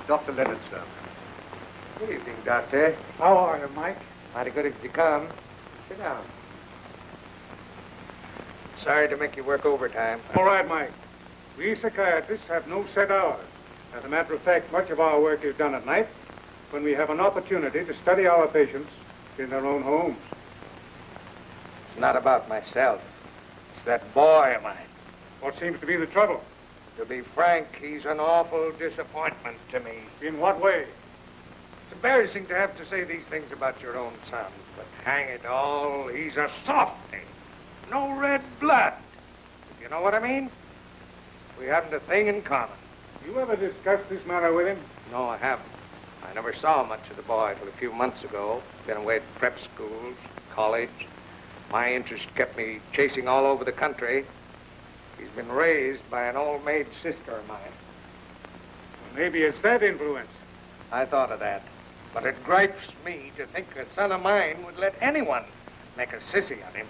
Dr. Leonard, sir. Good evening, Doctor. How are you, Mike? Mighty good as you come. Sit down. Sorry to make you work overtime. All right, Mike. We psychiatrists have no set hours. As a matter of fact, much of our work is done at night when we have an opportunity to study our patients in their own homes. It's not about myself. It's that boy of mine. What seems to be the trouble? To be frank, he's an awful disappointment to me. In what way? It's embarrassing to have to say these things about your own son, but hang it all, he's a softy. No red blood. You know what I mean? We haven't a thing in common. You ever discussed this matter with him? No, I haven't. I never saw much of the boy till a few months ago. Been away at prep schools, college. My interest kept me chasing all over the country. He's been raised by an old maid sister of mine. Well, maybe it's that influence. I thought of that. But it gripes me to think a son of mine would let anyone make a sissy on him.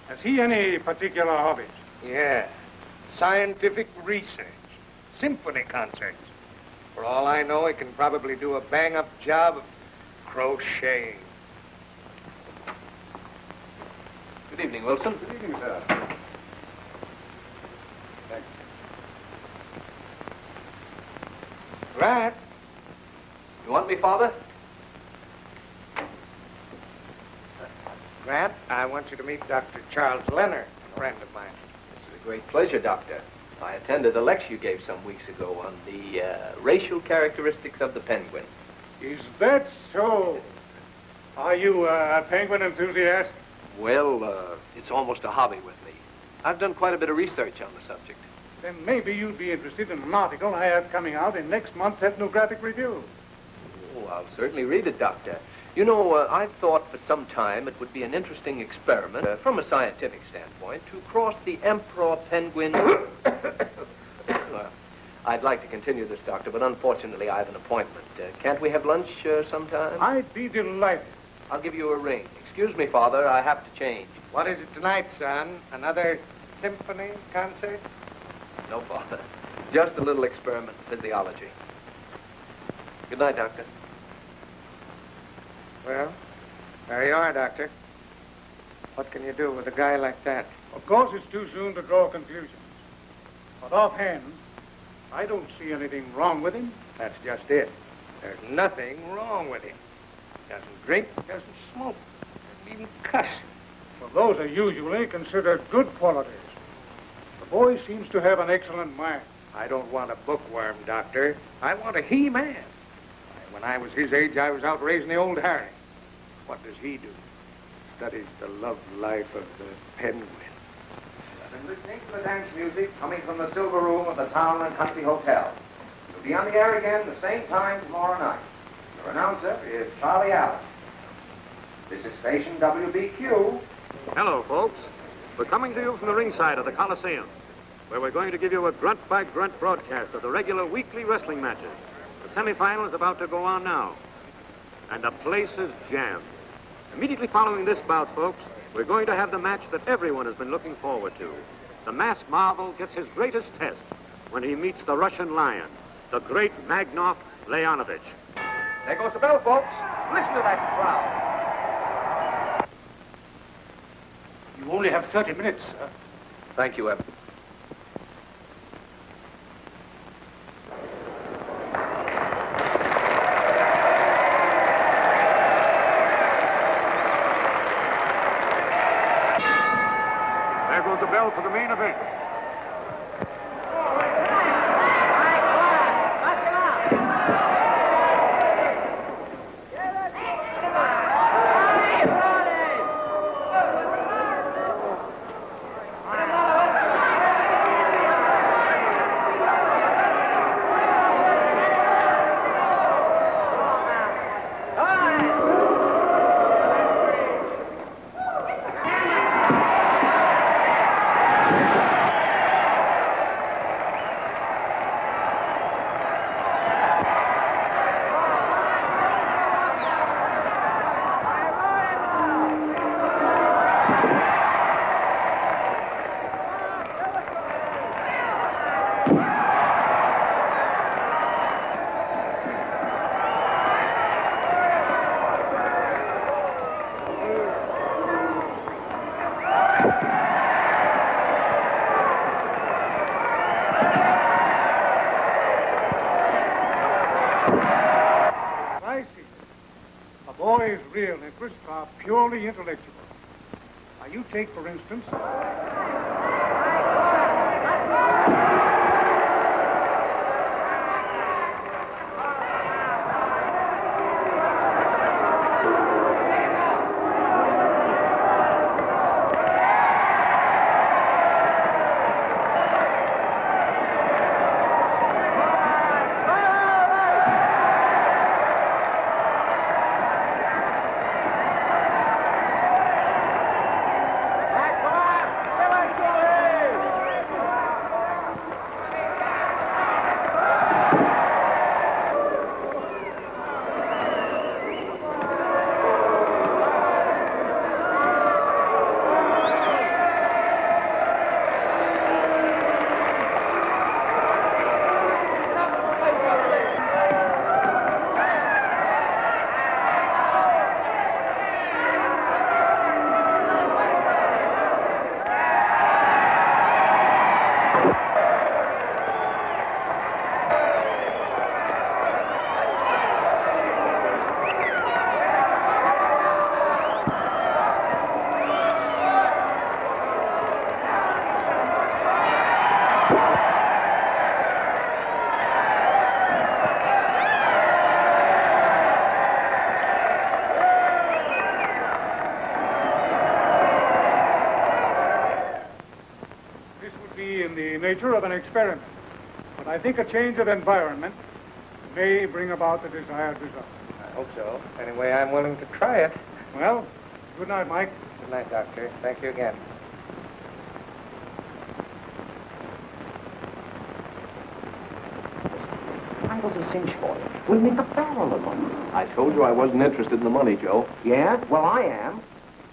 Has he any particular hobbies? Yeah. Scientific research. Symphony concerts. For all I know, he can probably do a bang-up job of crocheting. Good evening, Wilson. Good evening, sir. Thanks. Grant? You want me, Father? Grant, I want you to meet Dr. Charles Leonard, a friend of mine. This is a great pleasure, Doctor. I attended a lecture you gave some weeks ago on the racial characteristics of the penguin. Is that so? Are you a penguin enthusiast? Well, it's almost a hobby with me. I've done quite a bit of research on the subject. Then maybe you'd be interested in an article I have coming out in next month's Ethnographic Review. Oh, I'll certainly read it, Doctor. You know, I've thought for some time it would be an interesting experiment, from a scientific standpoint, to cross the emperor penguin... I'd like to continue this, Doctor, but unfortunately I have an appointment. Can't we have lunch sometime? I'd be delighted. I'll give you a ring. Excuse me, Father, I have to change. What is it tonight, son? Another symphony concert? No, Father. Just a little experiment in physiology. Good night, Doctor. Well, there you are, Doctor. What can you do with a guy like that? Of course, it's too soon to draw conclusions. But offhand, I don't see anything wrong with him. That's just it. There's nothing wrong with him. Doesn't drink, doesn't smoke, doesn't even cuss. Well, those are usually considered good qualities. The boy seems to have an excellent mind. I don't want a bookworm, Doctor. I want a he-man. When I was his age, I was out raising the old Harry. What does he do? Studies the love life of the penguin. I've been listening to the dance music coming from the silver room of the Town and Country Hotel. You'll be on the air again the same time tomorrow night. Your announcer is Charlie Allen. This is station WBQ. Hello, folks. We're coming to you from the ringside of the Coliseum, where we're going to give you a grunt-by-grunt broadcast of the regular weekly wrestling matches. The semifinal is about to go on now, and the place is jammed. Immediately following this bout, folks, we're going to have the match that everyone has been looking forward to. The masked marvel gets his greatest test when he meets the Russian lion, the great Magnov Leonovich. There goes the bell, folks. Listen to that crowd. You only have 30 minutes, sir. Thank you, Evan. I see. A boy's real interests are purely intellectual. Now, you take, for instance, in the nature of an experiment. But I think a change of environment may bring about the desired result. I hope so. Anyway, I'm willing to try it. Well, good night, Mike. Good night, Doctor. Thank you again. I was a cinch for you. We'll make a barrel of them. I told you I wasn't interested in the money, Joe. Yeah? Well, I am.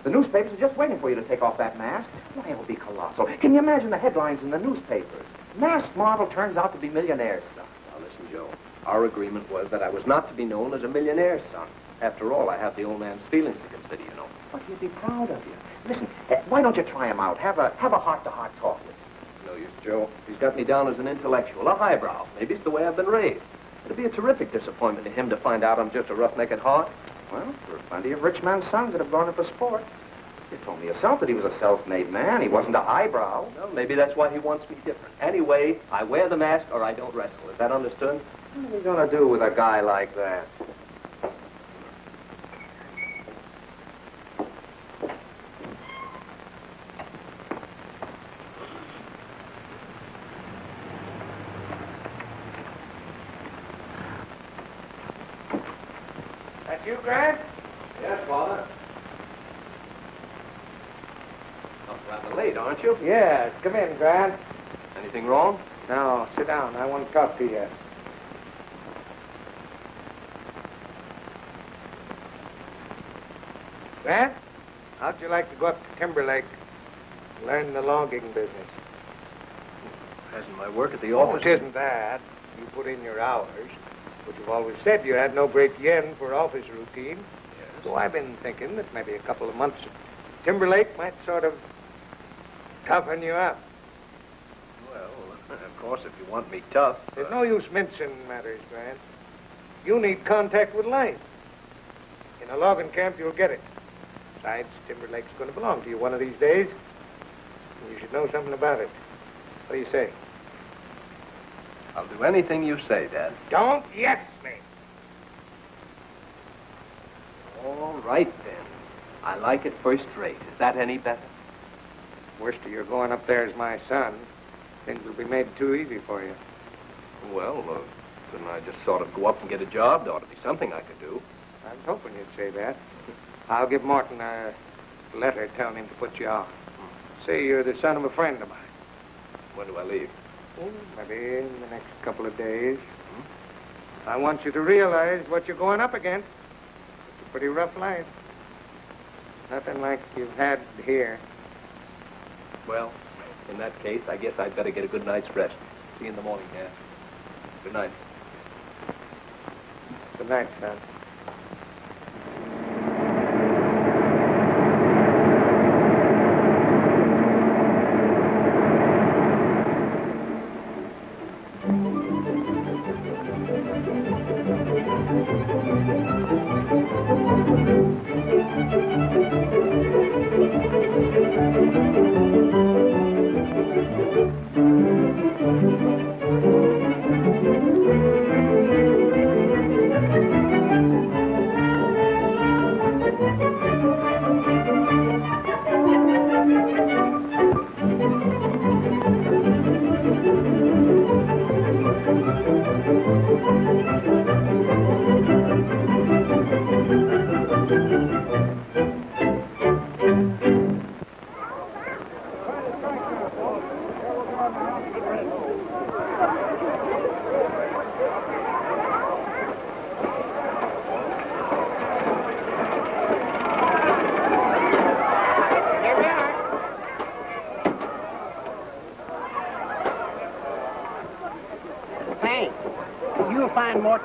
The newspapers are just waiting for you to take off that mask. Why, it'll be colossal. Can you imagine the headlines in the newspapers? Masked model turns out to be millionaire stuff. Now, listen, Joe. Our agreement was that I was not to be known as a millionaire's son. After all, I have the old man's feelings to consider, you know. But he'd be proud of you. Listen, why don't you try him out? Have a heart-to-heart talk with him. No use, Joe. He's got me down as an intellectual, a highbrow. Maybe it's the way I've been raised. It'd be a terrific disappointment to him to find out I'm just a rough-necked heart. Well, there are plenty of rich men's sons that have gone in for sport. You told me yourself that he was a self-made man. He wasn't a highbrow. Well, maybe that's why he wants me different. Anyway, I wear the mask or I don't wrestle. Is that understood? What are we going to do with a guy like that? That you, Grant? Yes, Father. Up rather late, aren't you? Yes. Come in, Grant. Anything wrong? No, sit down. I want to talk to you. Grant, how'd you like to go up to Timberlake and learn the logging business? Hasn't my work at the Oh, office? it isn't that. You put in your hours, but you've always said you had no great yen for office routine. Yes. So I've been thinking that maybe a couple of months at Timberlake might sort of toughen you up. Well, of course, if you want me tough. There's no use mincing matters, Grant. You need contact with life. In a logging camp, you'll get it. Besides, Timberlake's going to belong to you one of these days. And you should know something about it. What do you say? I'll do anything you say, Dad. Don't yes me. All right, then. I like it first rate. Is that any better? Worst of your going up there as my son. Things will be made too easy for you. Well, then I just sort of go up and get a job. There ought to be something I could do. I was hoping you'd say that. I'll give Morton a letter telling him to put you on. Say you're the son of a friend of mine. When do I leave? Maybe in the next couple of days. I want you to realize what you're going up against. It's a pretty rough life. Nothing like you've had here. Well, in that case, I guess I'd better get a good night's rest. See you in the morning, Dad. Good night. Good night, son.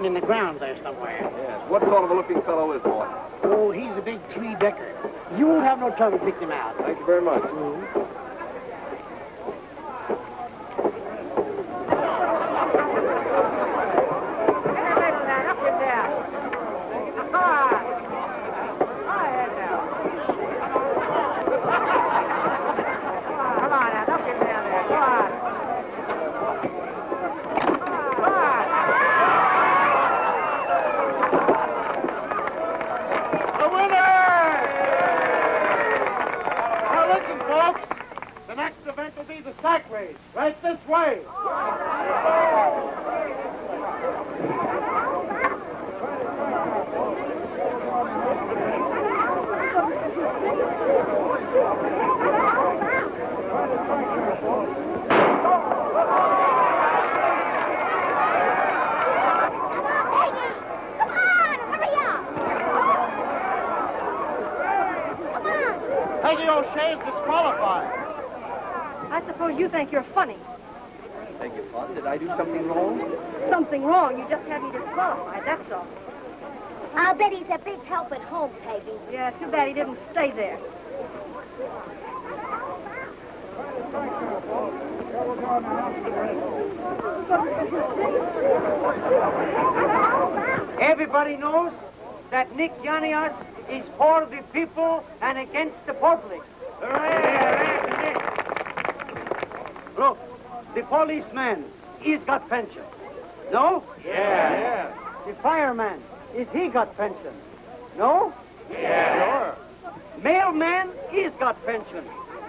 In the ground there somewhere. Yes. What sort of a looking fellow is Morton? Oh, he's a big three-decker. You won't have no trouble picking him out. Thank you very much. Right this way. Peggy O'Shea's disqualified. I suppose you think you're funny. Beg your pardon? Did I do something wrong? Something wrong. You just had me disqualified, that's all. I'll bet he's a big help at home, Peggy. Yeah, too bad he didn't stay there. Everybody knows that Nick Yanias is for the people and against the public. Look, the policeman, he's got pension. No? Yeah. The fireman, is he got pension? No? Yeah. Mailman, he's got pension.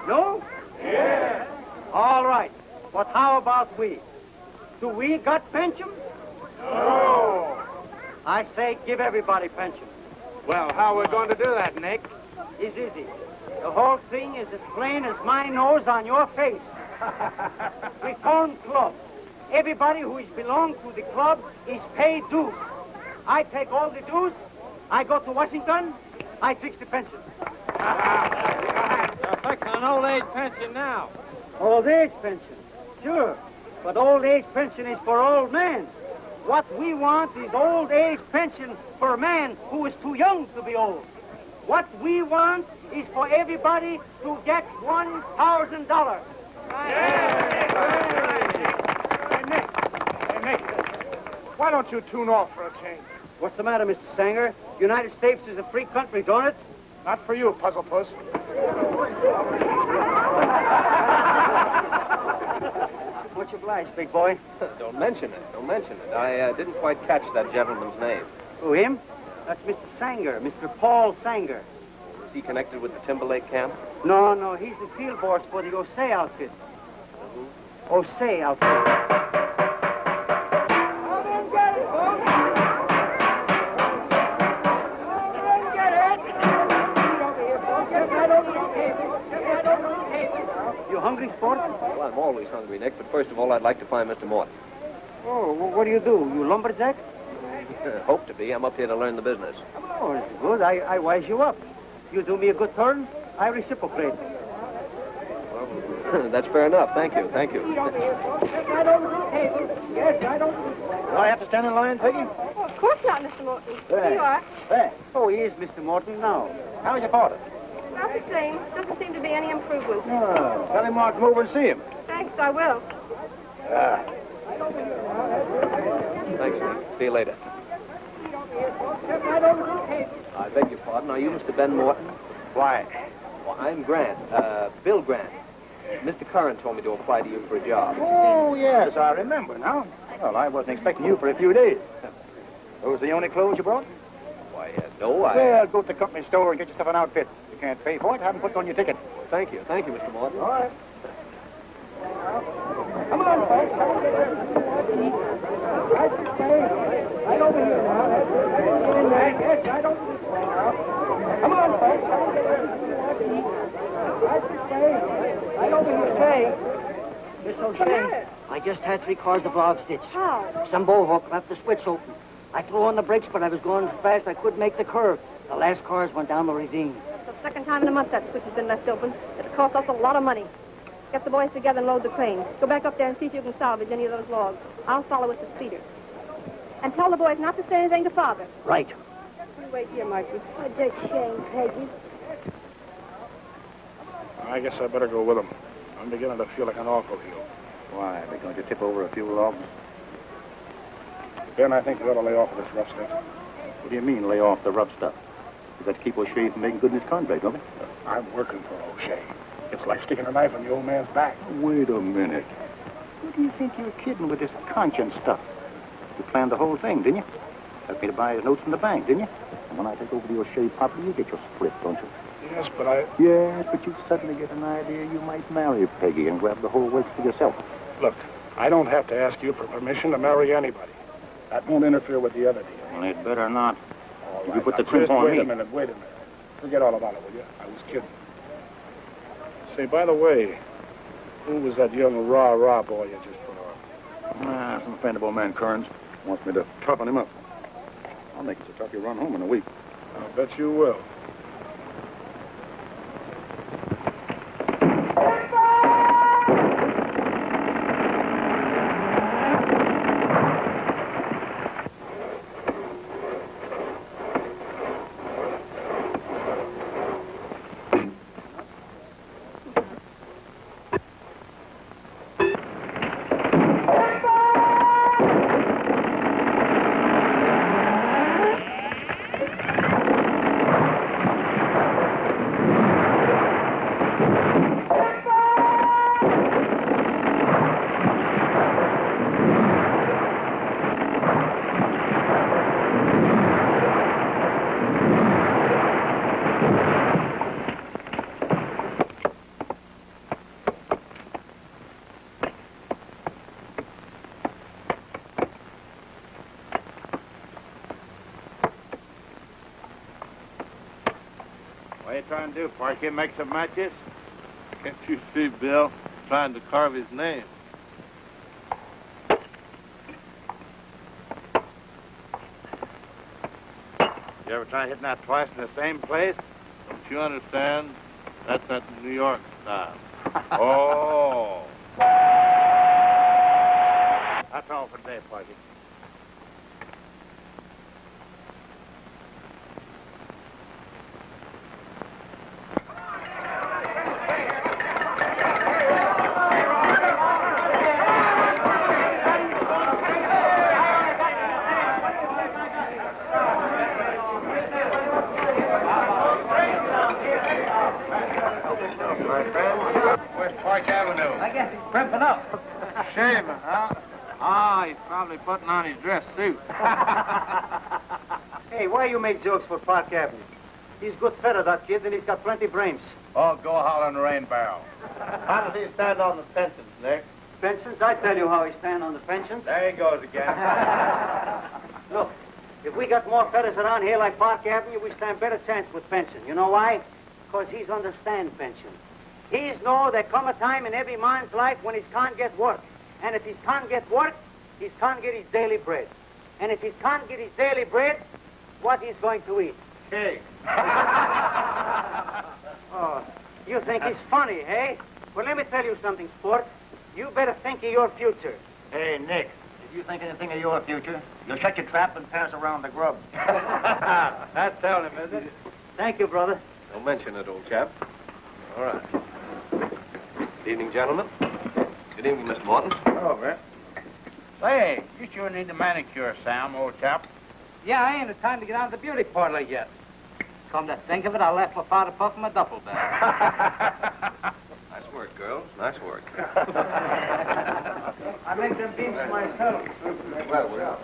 No? Yeah. All right. But how about we? Do we got pension? No. I say give everybody pension. Well, how are we going to do that, Nick? It's easy. The whole thing is as plain as my nose on your face. We form clubs. Everybody who is belong to the club is paid dues. I take all the dues. I go to Washington. I fix the pension. You're fixing an old age pension now. Old age pension, sure. But old age pension is for old men. What we want is old age pension for a man who is too young to be old. What we want is for everybody to get $1,000. Hey, Nick, why don't you tune off for a change? What's the matter, Mr. Sanger? United States is a free country, don't it? Not for you, Puzzle Puss. Much obliged, big boy. Don't mention it. Don't mention it. I didn't quite catch that gentleman's name. Who, him? That's Mr. Sanger, Mr. Paul Sanger. Is he connected with the Timberlake camp? No, he's the field boss for the Osei outfit. Osei outfit. You hungry, sport? Well, I'm always hungry, Nick, but first of all, I'd like to find Mr. Morton. Oh, what do? You lumberjack? Hope to be. I'm up here to learn the business. Oh, it's good. I wise you up. You do me a good turn, I reciprocate. Well, that's fair enough. Thank you. have to stand in line, Peggy? Oh, of course not, Mr. Morton. Hey. Here you are. Hey, Oh, he is Mr. Morton now. how's your father? Not the same. Doesn't seem to be any improvement. Oh, tell him I'll come over and see him. Thanks, I will. Thanks, Nick. See you later. I beg your pardon. Are you Mr. Ben Morton? Why? Well, I'm Grant. Bill Grant. Mr. Curran told me to apply to you for a job. Oh, yes, I remember now. Well, I wasn't expecting you for a few days. Those the only clothes you brought? Why, no, I... Well, go to the company store and get yourself an outfit. You can't pay for it, have them put on your ticket. Thank you. Thank you, Mr. Morton. All right. Come on, folks. Right over here now. Yes, right over this way now. Come on, folks. Right over here. Hey, Miss O'Shea, I just had 3 cars of log stitch. How? Some bow hook left the switch open. I threw on the brakes, but I was going so fast I couldn't make the curve. The last cars went down the ravine. That's the second time in a month that switch has been left open. It'll cost us a lot of money. Get the boys together and load the crane. Go back up there and see if you can salvage any of those logs. I'll follow with the speeder. And tell the boys not to say anything to Father. Right. You wait here, Marjorie. Oh, just shame, Peggy. I guess I better go with them. I'm beginning to feel like an awful heel. Why, are we going to tip over a few logs? Ben, I think we ought to lay off of this rough stuff. What do you mean, lay off the rough stuff? We've got to keep O'Shea from making good in his contract, don't we? I'm working for O'Shea. It's like sticking a knife in the old man's back. Wait a minute. What do you think you're kidding with this conscience stuff? You planned the whole thing, didn't you? Helped me to buy his notes from the bank, didn't you? And when I take over the O'Shea property, you get your split, don't you? Yes, but I... Yes, but you suddenly get an idea you might marry Peggy and grab the whole works for yourself. Look, I don't have to ask you for permission to marry anybody. That won't interfere with the other deal. Well, it better not. All You right, put now, the crimp just on wait me. a minute. Forget all about it, will you? I was kidding. Say, by the way, who was that young rah-rah boy you just put on? Some friend of old man Kern's wants me to toughen him up. I'll make it so tough he'll run home in a week. I'll bet you will. What are you trying to do, Parky? Make some matches? Can't you see Bill trying to carve his name? You ever try hitting that twice in the same place? Don't you understand? That's that New York style. Oh. That's all for today, Parky. Where's Park Avenue? I guess he's crimping up. Shaving, huh? Ah, he's probably putting on his dress suit. Hey, why you make jokes for Park Avenue? He's good feather, that kid, and he's got plenty brains. Oh, go holler in the rain barrel. How does he stand on the pensions, Nick? Pensions? I tell you how he stand on the pensions. There he goes again. Look, if we got more feathers around here like Park Avenue, we stand better chance with pension. You know why? Because he's understand pension. He's know there come a time in every man's life when he can't get work. And if he can't get work, he can't get his daily bread. And if he can't get his daily bread, what he's going to eat? Cake. Oh, you think he's funny, hey? Well, let me tell you something, sport. You better think of your future. Hey, Nick, If you think anything of your future, you'll shut your trap and pass around the grub. That's telling him, isn't it? Thank you, brother. Don't mention it, old chap. All right. Good evening, gentlemen. Good evening, Mr. Morton. Oh, man. Say, you sure need the manicure, Sam, old chap. Yeah, I ain't had time to get out of the beauty parlor yet. Come to think of it, I left my father puff in my duffel bag. Nice work, girls. Nice work. I make them beams myself. Well, we're out.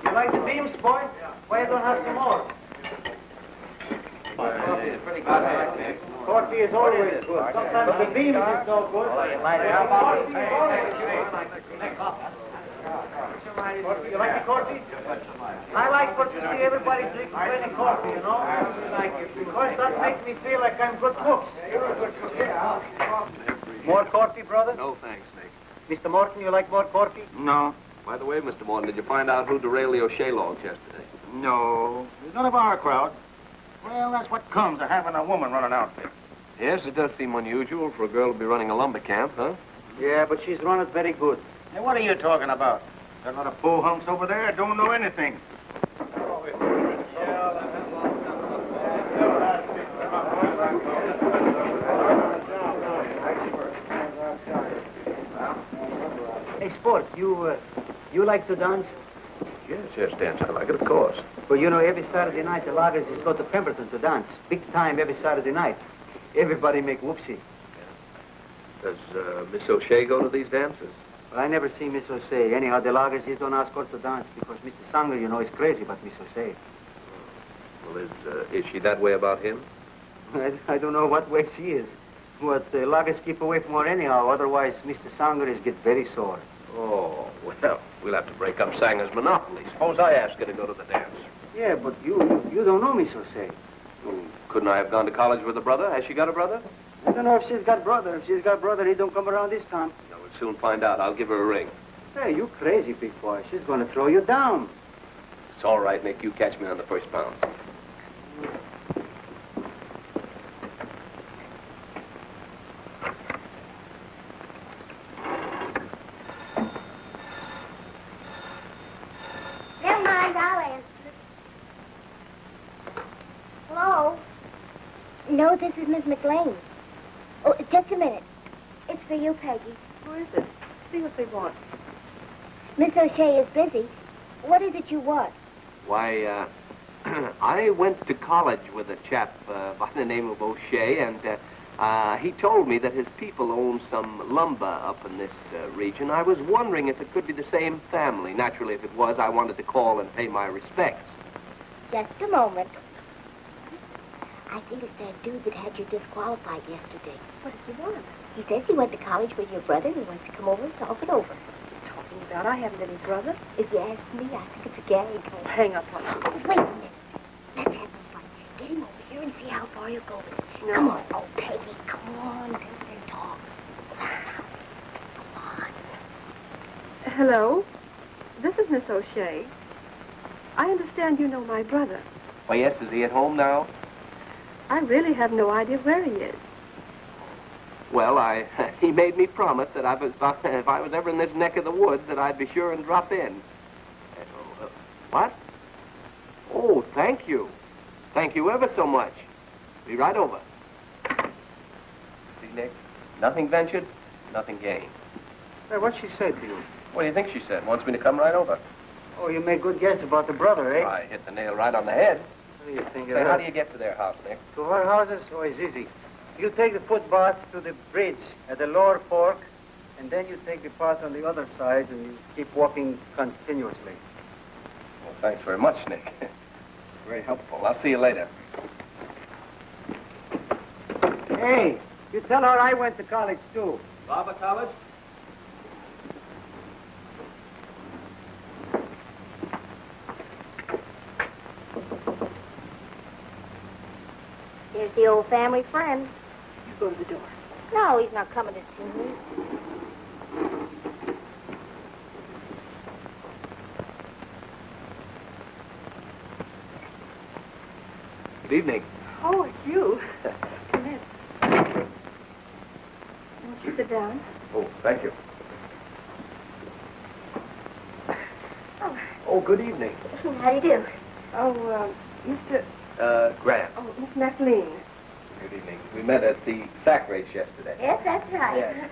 You like the beams, boy? Why you don't have some more? Pretty good. Coffee is always good. Sometimes the beams is no good. You like the coffee? I like what you see everybody drinking plenty of coffee, you know? Because that makes me feel like I'm good cooks. More coffee, brother? No, thanks, Nick. Mr. Morton, you like more coffee? No. By the way, Mr. Morton, did you find out who derailed the O'Shea logs yesterday? No. He's none of our crowd. Well, that's what comes of having a woman running out there. Yes, it does seem unusual for a girl to be running a lumber camp, huh? Yeah, but she's run it very good. Hey, what are you talking about? There's a lot of bull humps over there that don't know anything. Hey, Sport, you like to dance? Yes, dance. I like it, of course. Well, you know, every Saturday night the loggers just go to Pemberton to dance. Big time every Saturday night. Everybody make whoopsie. Does Miss O'Shea go to these dances? Well, I never see Miss O'Shea. Anyhow, the loggers just don't ask her to dance because Mr. Sanger, you know, is crazy about Miss O'Shea. Well, is she that way about him? I don't know what way she is. But the loggers keep away from her anyhow. Otherwise, Mr. Sanger is get very sore. Oh, well, we'll have to break up Sanger's monopoly. Suppose I ask her to go to the dance. Yeah, but you don't know Miss O'Shea. Couldn't I have gone to college with a brother? Has she got a brother? I don't know if she's got brother. If she's got brother, he don't come around this time. No, we'll soon find out. I'll give her a ring. Hey, you crazy, big boy. She's going to throw you down. It's all right, Nick. You catch me on the first bounce. Never mind, I'll answer. Hello? No, this is Miss McLean. Oh, just a minute. It's for you, Peggy. Who is it? See what they want. Miss O'Shea is busy. What is it you want? Why, I went to college with a chap by the name of O'Shea, and he told me that his people own some lumber up in this region. I was wondering if it could be the same family. Naturally, if it was, I wanted to call and pay my respects. Just a moment. I think it's that dude that had you disqualified yesterday. What did you want? He says he went to college with your brother and he wants to come over and talk it over. Talking about I haven't any brother. If you ask me, I think it's a gag. Oh, hang up on Oh, wait a minute. Let's have some fun. Get him over here and see how far you go with it. No. Come on. Oh, Peggy, come on. And talk. Come on. Hello? This is Miss O'Shea. I understand you know my brother. Why, yes, is he at home now? I really have no idea where he is. Well, he made me promise that if I was ever in this neck of the woods, that I'd be sure and drop in. What? Oh, thank you. Thank you ever so much. Be right over. See, Nick? Nothing ventured, nothing gained. Hey, what she said to you? What do you think she said? Wants me to come right over. Oh, you made good guess about the brother, eh? I hit the nail right on the head. What do you think Say, how do you get to their house, Nick? To our houses? Oh, it's easy. You take the footpath to the bridge at the lower fork, and then you take the path on the other side, and you keep walking continuously. Well, thanks very much, Nick. Very helpful. I'll see you later. Hey, you tell her I went to college, too. Barber College? Here's the old family friend. You go to the door. No, he's not coming to see me. Good evening. Oh, it's you. Come in. Won't you sit down? Oh, thank you. Oh, good evening. How do you do? Oh, Mr. Grant. Oh, Miss McLean. Good evening. We met at the sack race yesterday. Yes, that's right. Yes.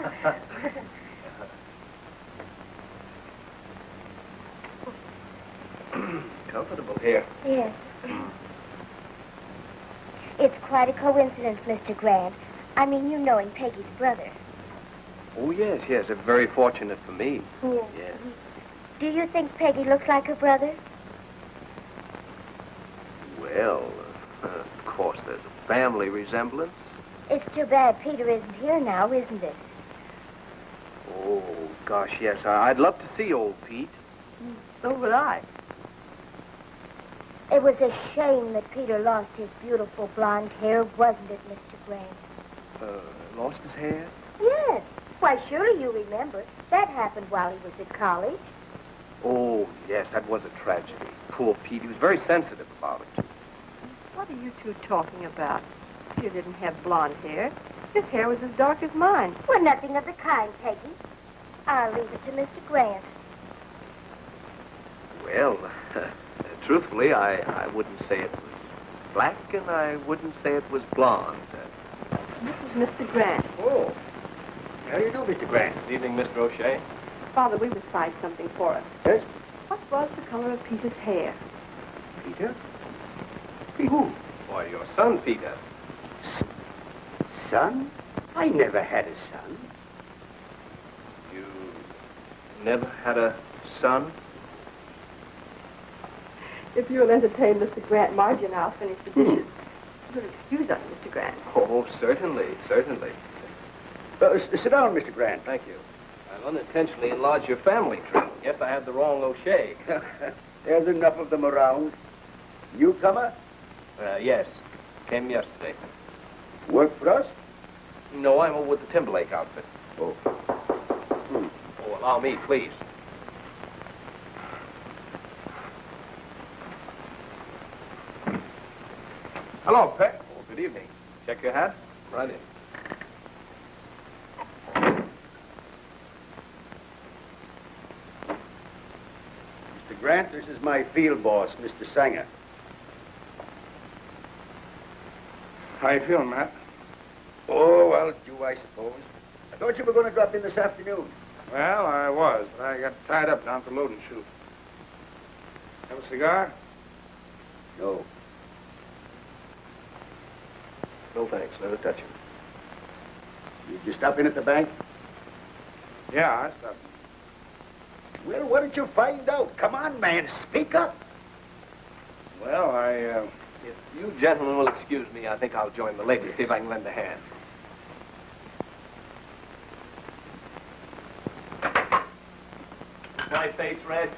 Comfortable here. Yes. It's quite a coincidence, Mr. Grant. I mean, you knowing Peggy's brother. Oh, yes, yes. It's very fortunate for me. Yes. Yes. Do you think Peggy looks like her brother? Well, of course, there's a family resemblance. It's too bad Peter isn't here now, isn't it? Oh, gosh, yes. I'd love to see old Pete. So would I. It was a shame that Peter lost his beautiful blonde hair, wasn't it, Mr. Grant? Lost his hair? Yes. Why, surely you remember. That happened while he was at college. Oh, yes, that was a tragedy. Poor Pete. He was very sensitive about it. What are you two talking about? Peter didn't have blonde hair. His hair was as dark as mine. Well, nothing of the kind, Peggy. I'll leave it to Mr. Grant. Well, truthfully, I wouldn't say it was black, and I wouldn't say it was blonde. This is Mr. Grant. Oh. How do you do, Mr. Grant? Good evening, Mr. O'Shea. Father, we would decide something for us. Yes? What was the color of Peter's hair? Peter? Who? Why, your son, Peter. Son? I never had a son. You never had a son? If you'll entertain Mr. Grant, Margie and I'll finish the dishes. You'll excuse us, Mr. Grant. Oh, certainly, certainly. Sit down, Mr. Grant. Thank you. I've unintentionally enlarged your family tree. Guess I had the wrong O'Shea. There's enough of them around. Newcomer? Yes. Came yesterday. Work for us? No, I'm over with the Timberlake outfit. Oh. Oh, allow me, please. Hello, Peck. Oh, good evening. Check your hat. Right in. Mr. Grant, this is my field boss, Mr. Sanger. How you feeling, Matt? Oh, well, due, I suppose. I thought you were going to drop in this afternoon. Well, I was, but I got tied up down at the loading chute. Have a cigar? No. No thanks. Never touch him. Did you stop in at the bank? Yeah, I stopped. Well, what did you find out? Come on, man, speak up. Well, If you gentlemen will excuse me, I think I'll join the ladies, see if I can lend a hand. My face red?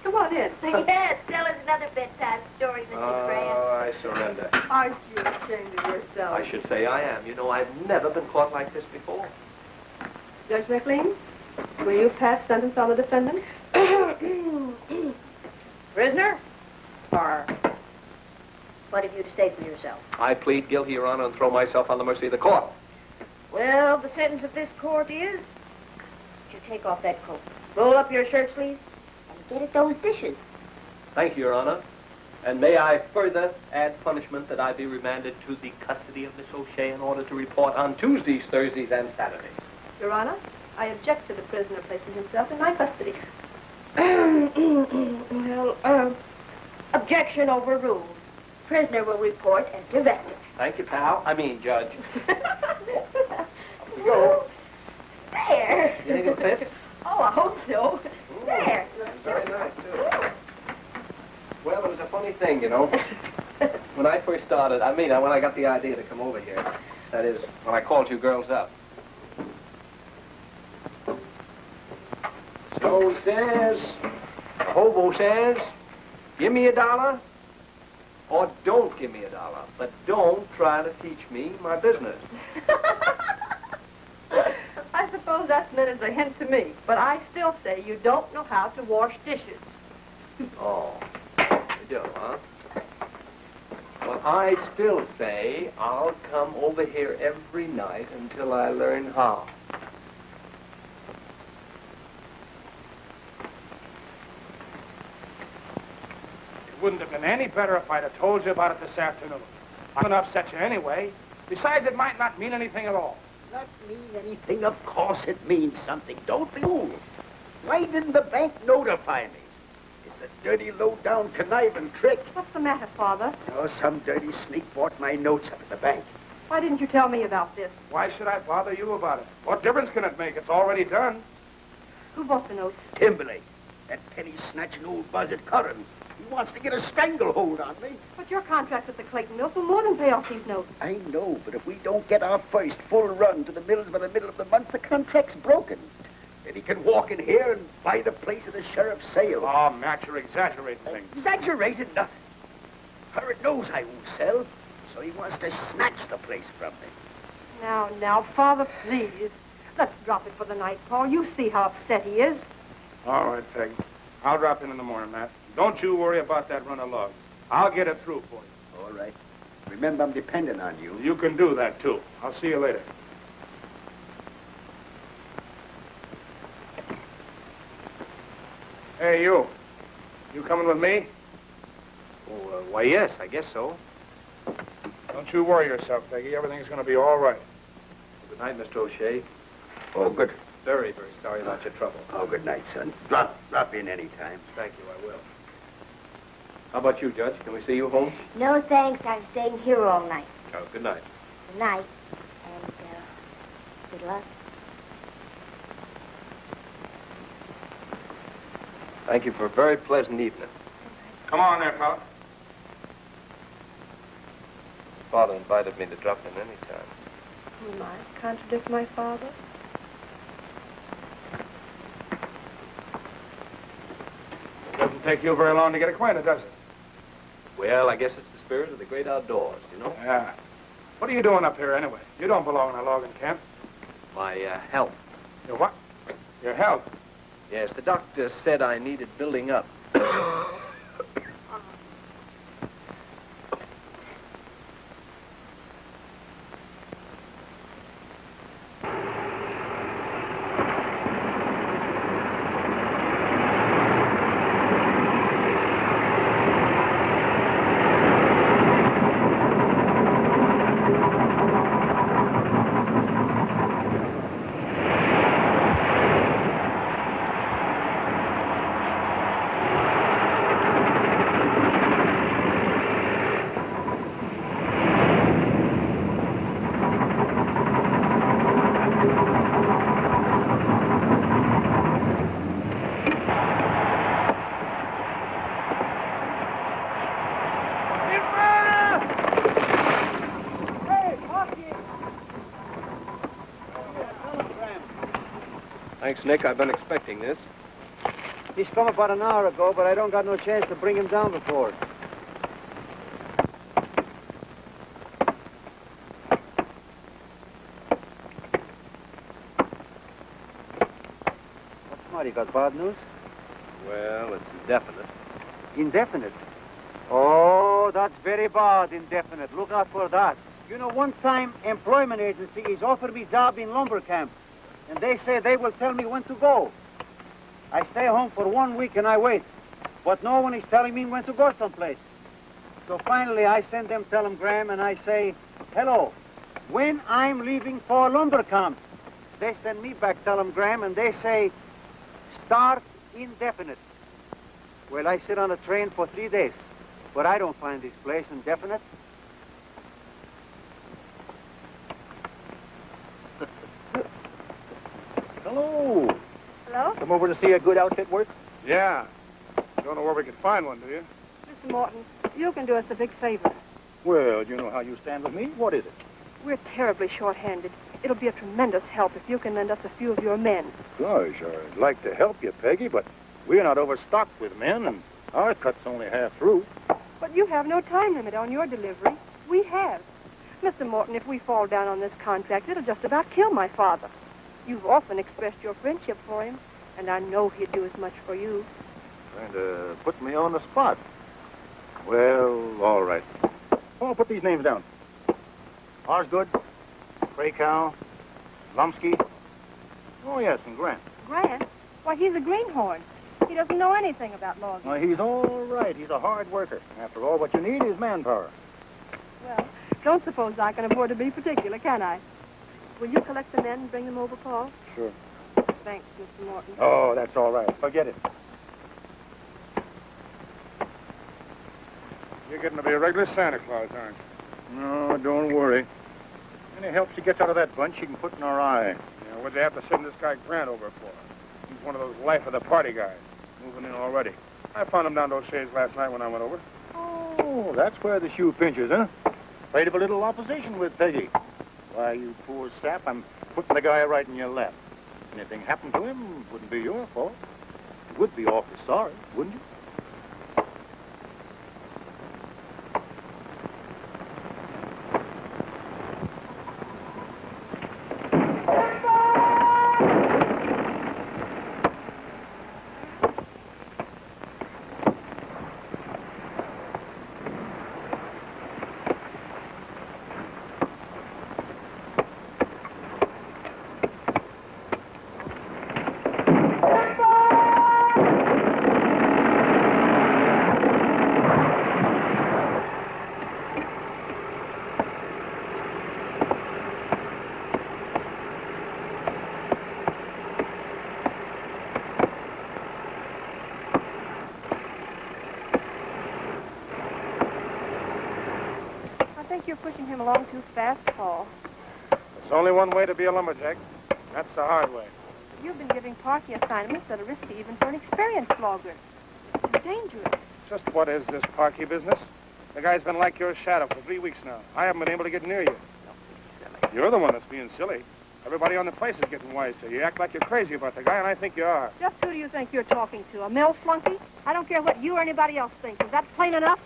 Come on in. Yes, tell us another bedtime story, Mr. Grant. Oh, I surrender. Aren't you ashamed of yourself? I should say I am. You know, I've never been caught like this before. Judge McLean, will you pass sentence on the defendant? Prisoner? Or what have you to say for yourself? I plead guilty, Your Honor, and throw myself on the mercy of the court. Well, the sentence of this court is you take off that coat, roll up your shirt sleeves, and get at those dishes. Thank you, Your Honor. And may I further add punishment that I be remanded to the custody of Miss O'Shea in order to report on Tuesdays, Thursdays, and Saturdays. Your Honor, I object to the prisoner placing himself in my custody. Well, objection overruled. Prisoner will report as directed. Thank you, pal. I mean, Judge. Go. There. You think it fits? Oh, I hope so. There. Very nice, too. Well, it was a funny thing, you know. When I first started, when I got the idea to come over here, that is, when I called you girls up. So says, the hobo says, give me $1 or don't give me $1, but don't try to teach me my business. I suppose that's meant as a hint to me, but I still say you don't know how to wash dishes. Oh, you do, huh? Well, I still say I'll come over here every night until I learn how. wouldn't have been any better if I'd have told you about it this afternoon. I'm going to upset you anyway. Besides, it might not mean anything at all. Not mean anything? Of course it means something. Don't be fooled. Why didn't the bank notify me? It's a dirty, low-down, conniving trick. What's the matter, Father? Oh, some dirty sneak bought my notes up at the bank. Why didn't you tell me about this? Why should I bother you about it? What difference can it make? It's already done. Who bought the notes? Timberlake, that penny-snatching old buzzard Curran. He wants to get a stranglehold on me. But your contract with the Clayton Mills will more than pay off these notes. I know, but if we don't get our first full run to the mills by the middle of the month, the contract's broken. Then he can walk in here and buy the place at the sheriff's sale. Oh, Matt, you're exaggerating things. Exaggerated nothing. Curran knows I won't sell, so he wants to snatch the place from me. Now, Father, please. Let's drop it for the night, Paul. You see how upset he is. All right, Peg. I'll drop in the morning, Matt. Don't you worry about that run of logs. I'll get it through for you. All right. Remember, I'm dependent on you. You can do that, too. I'll see you later. Hey, you. You coming with me? Oh, why, yes, I guess so. Don't you worry yourself, Peggy. Everything's going to be all right. Good night, Mr. O'Shea. Oh, good. Very, very sorry about your trouble. Oh, good night, son. Drop in any time. Thank you, I will. How about you, Judge? Can we see you home? No, thanks. I'm staying here all night. Oh, good night. Good night. And, good luck. Thank you for a very pleasant evening. Come on there, fella. Father invited me to drop in any time. Who am I? Contradict my father? It doesn't take you very long to get acquainted, does it? Well, I guess it's the spirit of the great outdoors, you know? Yeah. What are you doing up here, anyway? You don't belong in a logging camp. My health. Your what? Your health. Yes, the doctor said I needed building up. Thanks, Nick. I've been expecting this. He's come about an hour ago, but I don't got no chance to bring him down before. What's the matter? You got bad news? Well, it's indefinite. Indefinite? Oh, that's very bad, indefinite. Look out for that. You know, one time, employment agency is offered me job in lumber camp. And they say they will tell me when to go. I stay home for 1 week and I wait. But no one is telling me when to go someplace. So finally I send them telegram and I say, hello, when I'm leaving for lumber camp. They send me back telegram and they say, start indefinite. Well, I sit on a train for 3 days. But I don't find this place indefinite. Hello. Hello? Come over to see a good outfit work? Yeah. Don't know where we can find one, do you? Mr. Morton, you can do us a big favor. Well, you know how you stand with me. What is it? We're terribly short-handed. It'll be a tremendous help if you can lend us a few of your men. Gosh, I'd like to help you, Peggy, but we're not overstocked with men, and our cut's only half through. But you have no time limit on your delivery. We have. Mr. Morton, if we fall down on this contract, it'll just about kill my father. You've often expressed your friendship for him, and I know he'd do as much for you. Trying to put me on the spot. Well, all right. Oh, put these names down. Osgood, Craycow, Lumsky. Oh, yes, and Grant. Grant? Why, he's a greenhorn. He doesn't know anything about logging. Well, he's all right. He's a hard worker. After all, what you need is manpower. Well, don't suppose I can afford to be particular, can I? Will you collect the men and bring them over, Paul? Sure. Thanks, Mr. Morton. Oh, that's all right. Forget it. You're getting to be a regular Santa Claus, aren't you? No, don't worry. Any help she gets out of that bunch, she can put in her eye. Yeah, what'd they have to send this guy Grant over for? He's one of those life of the party guys. Moving in already. I found him down to O'Shea's last night when I went over. Oh, that's where the shoe pinches, huh? Afraid of a little opposition with Peggy. Why, you poor sap, I'm putting the guy right in your lap. Anything happened to him, wouldn't be your fault. You would be awfully sorry, wouldn't you? I think you're pushing him along too fast, Paul. There's only one way to be a lumberjack. That's the hard way. You've been giving party assignments that are risky even for an experienced logger. It's dangerous. Just what is this parky business? The guy's been like your shadow for 3 weeks now. I haven't been able to get near you. You're the one that's being silly. Everybody on the place is getting wise to you. You act like you're crazy about the guy, and I think you are. Just who do you think you're talking to? A mill flunky? I don't care what you or anybody else thinks. Is that plain enough?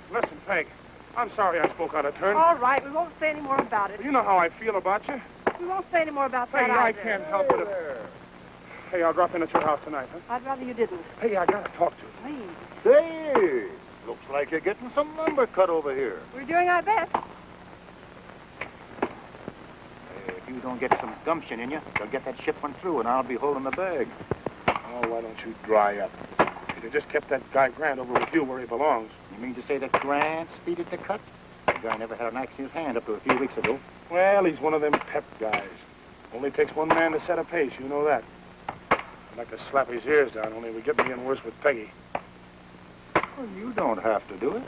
Listen, Peg, I'm sorry I spoke out of turn. All right, we won't say any more about it. You know how I feel about you. We won't say any more about Peggy, that I either. can't help it. Hey, I'll drop in at your house tonight, huh? I'd rather you didn't. Hey, I gotta talk to you. Please. Say, looks like you're getting some lumber cut over here. We're doing our best. If you don't get some gumption in you, you'll get that shipment through, and I'll be holding the bag. Oh, why don't you dry up? If you just kept that guy Grant over with you where he belongs. You mean to say that Grant speeded the cut? The guy never had an axe in his hand up to a few weeks ago. Well, he's one of them pep guys. Only takes one man to set a pace, you know that. I'd like to slap his ears down, only we get me in worse with Peggy. Well, you don't have to do it.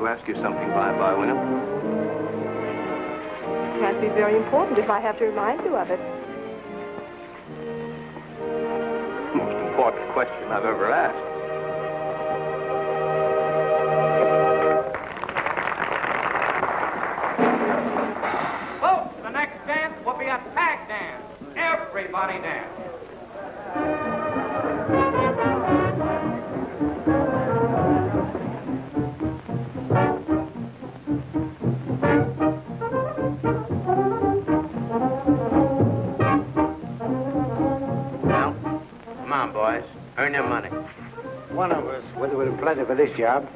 Ask you something by, William. It can't be very important if I have to remind you of it. Most important question I've ever asked. Folks, the next dance will be a tag dance. Everybody dance. Boys, earn your money. One of us would have plenty for this job.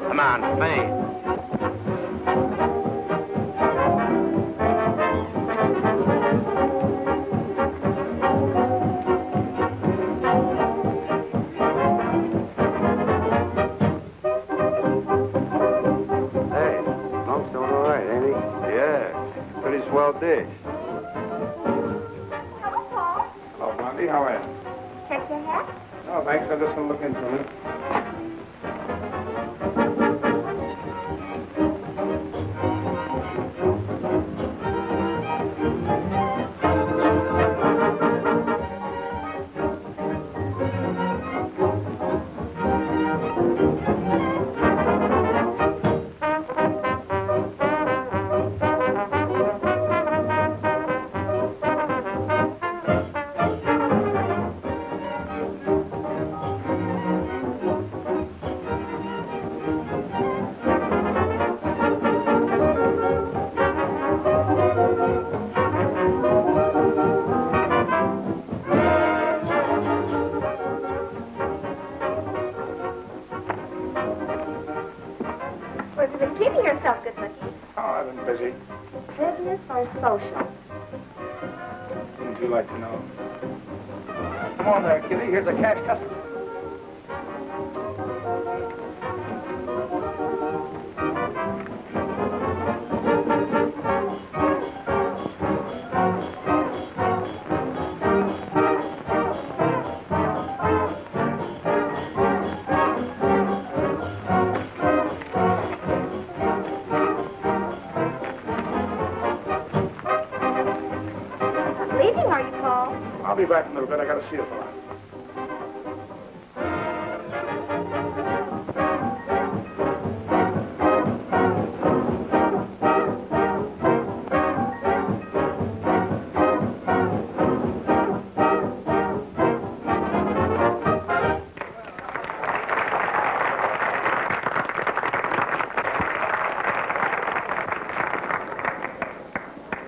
Come on, Spain. dish. Hello, Paul. Hello, Blondie. How are you? Check your hat? Oh, thanks. I'm just going to look into it. or social? Wouldn't you like to know? Come on there, Kitty. Here's a cash customer. Leaving, are you, Paul? I'll be back in a little bit. I gotta see a fellow.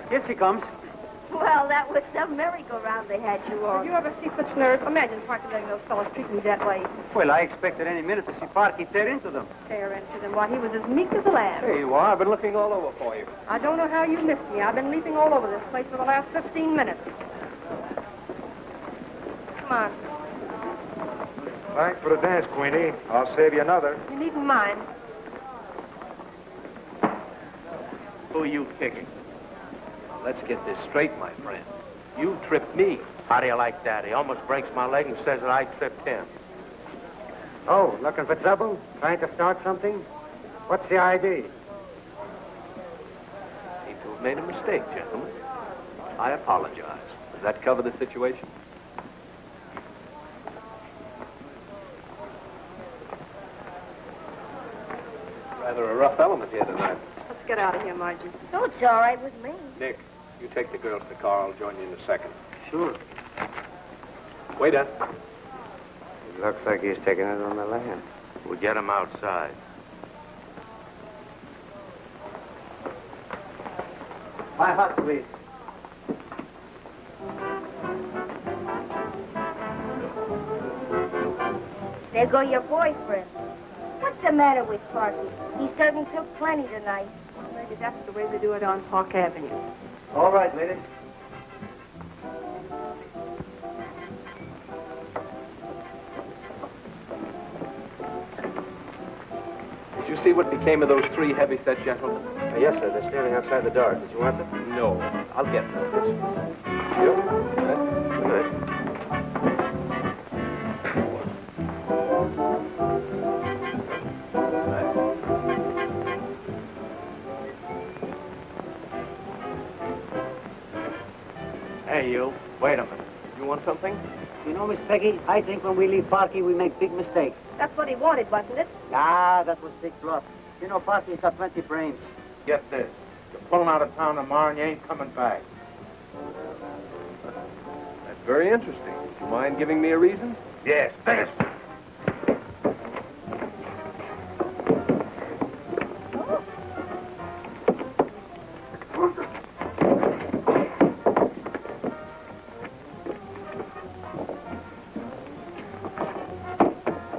Here she comes. Well, that was some merry-go-round they had you Did on. you ever see such nerves? Imagine Parky letting those fellows treat me that way. Well, I expected any minute to see Parky tear into them. Tear into them. Why, he was as meek as a lamb. There you are. I've been looking all over for you. I don't know how you missed me. I've been leaping all over this place for the last 15 minutes. Come on. Thanks for the dance, Queenie. I'll save you another. You needn't mind. Who are you kicking? Now, let's get this straight, my friend. You tripped me. How do you like that? He almost breaks my leg and says that I tripped him. Oh, looking for trouble? Trying to start something? What's the idea? Seem to have made a mistake, gentlemen. I apologize. Does that cover the situation? Rather a rough element here tonight. Let's get out of here, Margie. Oh, it's all right with me. Nick, you take the girls to the car. I'll join you in a second. Sure. Waiter. It looks like he's taking it on the land. We'll get him outside. 5 hot, please. There go your boyfriend. What's the matter with Parky? He certainly took plenty tonight. Maybe that's the way they do it on Park Avenue. All right, ladies. Did you see what became of those 3 heavy-set gentlemen? Yes, sir. They're standing outside the door. Did you want them? No. I'll get them. You? Good. Hey, you. Wait a minute. You want something? You know, Miss Peggy, I think when we leave Parky, we make big mistakes. That's what he wanted, wasn't it? Ah, that was big bluff. You know, Parky's got plenty brains. Get this. You're pulling out of town tomorrow and you ain't coming back. That's very interesting. Would you mind giving me a reason? Yes, this.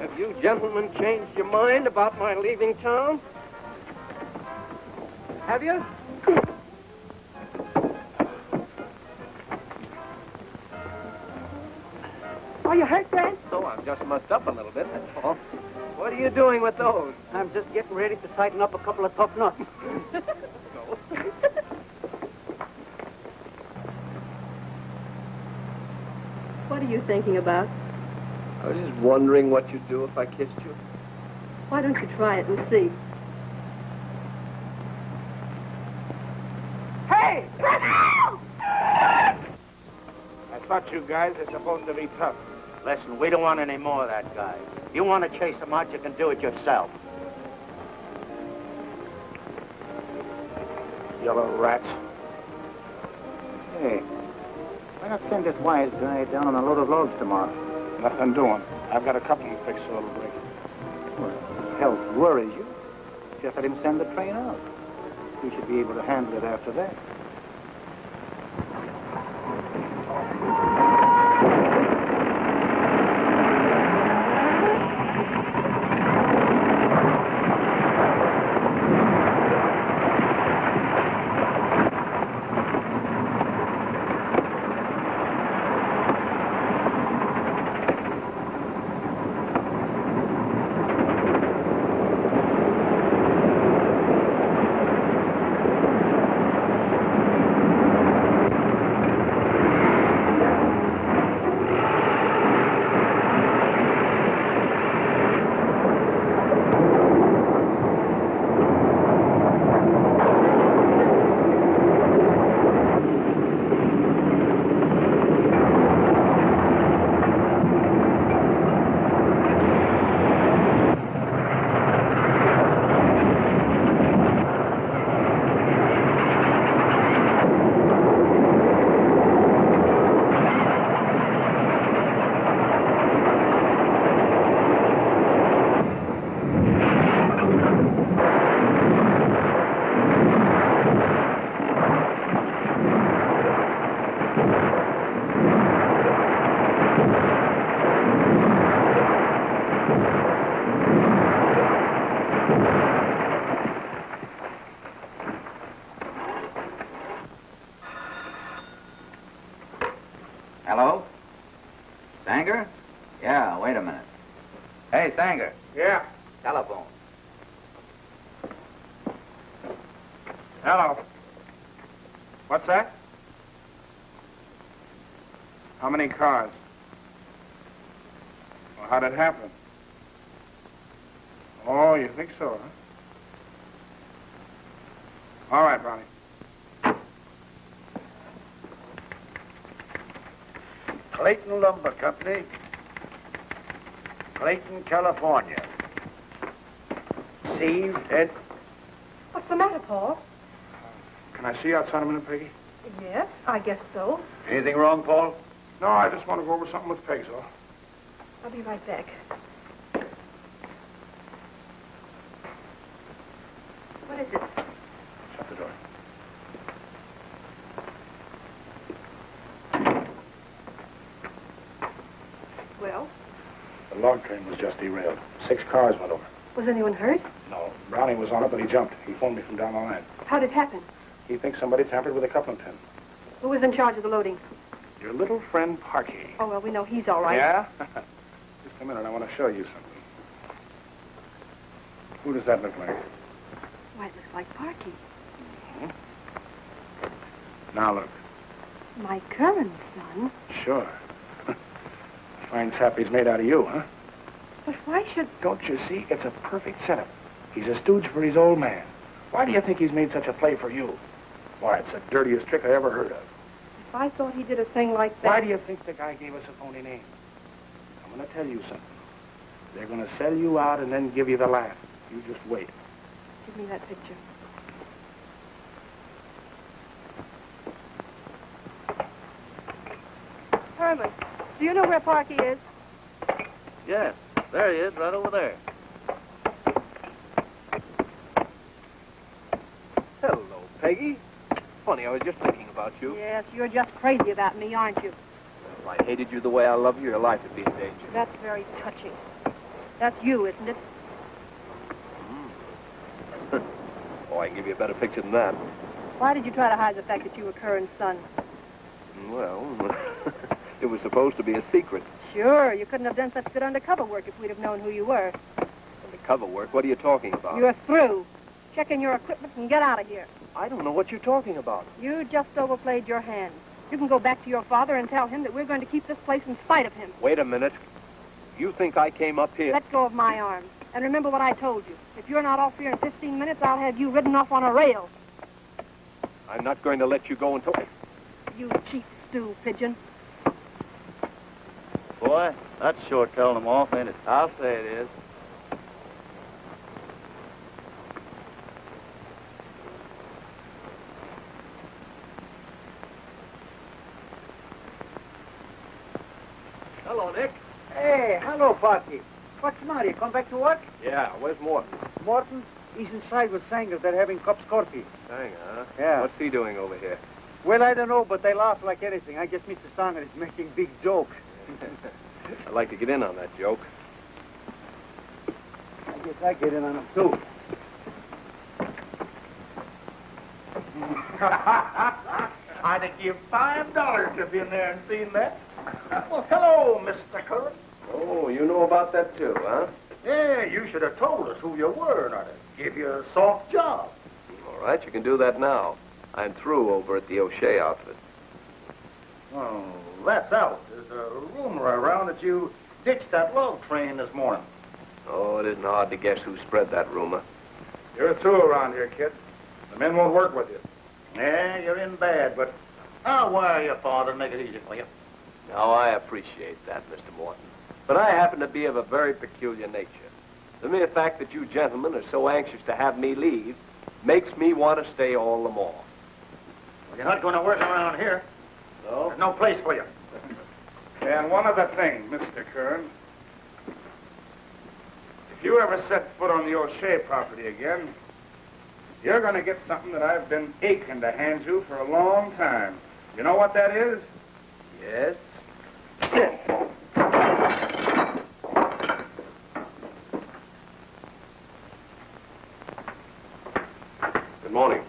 Have you gentlemen changed your mind about my leaving town? Have you? Are you hurt, Grant? So I'm just mussed up a little bit, that's all. What are you doing with those? I'm just getting ready to tighten up a couple of tough nuts. What are you thinking about? I was just wondering what you'd do if I kissed you. Why don't you try it and see? Hey! I thought you guys are supposed to be tough. Listen, we don't want any more of that guy. You want to chase him out, you can do it yourself. Yellow rats. Hey, why not send this wise guy down on a load of logs tomorrow? Nothing doing. I've got a couple to fix a little break. Well, health worries you. Just let him send the train out. He should be able to handle it after that. Yeah, wait a minute. Hey, Sanger. Yeah. Telephone. Hello. What's that? How many cars? Well, how'd it happen? Oh, you think so, huh? All right, Brownie. Clayton Lumber Company, Clayton, California. Steve, Ed. What's the matter, Paul? Can I see you outside a minute, Peggy? Yes, I guess so. Anything wrong, Paul? No, I just want to go over something with Peg, so. I'll be right back. What is it? Shut the door. Well, The log train was just derailed. 6 cars went over. was anyone hurt? No, Brownie was on it, but he jumped. He phoned me from down the line. How'd it happen? He thinks somebody tampered with the coupling pin. Who was in charge of the loading? Your little friend Parky. Oh, well, we know he's all right. Yeah? Just a minute, I want to show you something. Who does that look like? Why, it looks like Parky. Now look. My current son. Sure. Fine sap he's made out of you, huh? But why should... Don't you see? It's a perfect setup. He's a stooge for his old man. Why do you think he's made such a play for you? Why, it's the dirtiest trick I ever heard of. If I thought he did a thing like that... Why do you think the guy gave us a phony name? I'm going to tell you something. They're going to sell you out and then give you the laugh. You just wait. Give me that picture. Herman, do you know where Parky is? Yes, there he is, right over there. Hello, Peggy. Funny, I was just thinking about you. Yes, you're just crazy about me, aren't you? If I hated you the way I love you, your life would be in danger. That's very touching. That's you, isn't it? Oh, I can give you a better picture than that. Why did you try to hide the fact that you were Curran's son? Well, it was supposed to be a secret. Sure, you couldn't have done such good undercover work if we'd have known who you were. Undercover work? What are you talking about? You're through. Check in your equipment and get out of here. I don't know what you're talking about. You just overplayed your hand. You can go back to your father and tell him that we're going to keep this place in spite of him. Wait a minute. You think I came up here... Let go of my arm. And remember what I told you. If you're not off here in 15 minutes, I'll have you ridden off on a rail. I'm not going to let you go until... You cheap stew pigeon. Boy, that's sure telling them off, ain't it? I'll say it is. Hello, Nick. Hey, hello, Parky. What's the matter? You come back to work? Yeah, where's Morton? Morton, he's inside with Sanger. They're having cups coffee. Sanger, huh? Yeah. What's he doing over here? Well, I don't know, but they laugh like anything. I guess Mr. Sanger is making big joke. I'd like to get in on that joke. I guess I get in on him, too. I'd have give $5 to have been there and seen that. Well, hello, Mr. Curran. Oh, you know about that too, huh? Yeah, you should have told us who you were, and I'd have give you a soft job. All right, you can do that now. I'm through over at the O'Shea outfit. Oh, that's out. There's a rumor around that you ditched that log train this morning. Oh, it isn't hard to guess who spread that rumor. You're through around here, kid. The men won't work with you. Yeah, you're in bad, but I'll wire your father and make it easy for you. Now, I appreciate that, Mr. Morton. But I happen to be of a very peculiar nature. The mere fact that you gentlemen are so anxious to have me leave makes me want to stay all the more. Well, you're not going to work around here. No? There's no place for you. And one other thing, Mr. Curran. If you ever set foot on the O'Shea property again, you're going to get something that I've been aching to hand you for a long time. You know what that is? Yes? Good morning.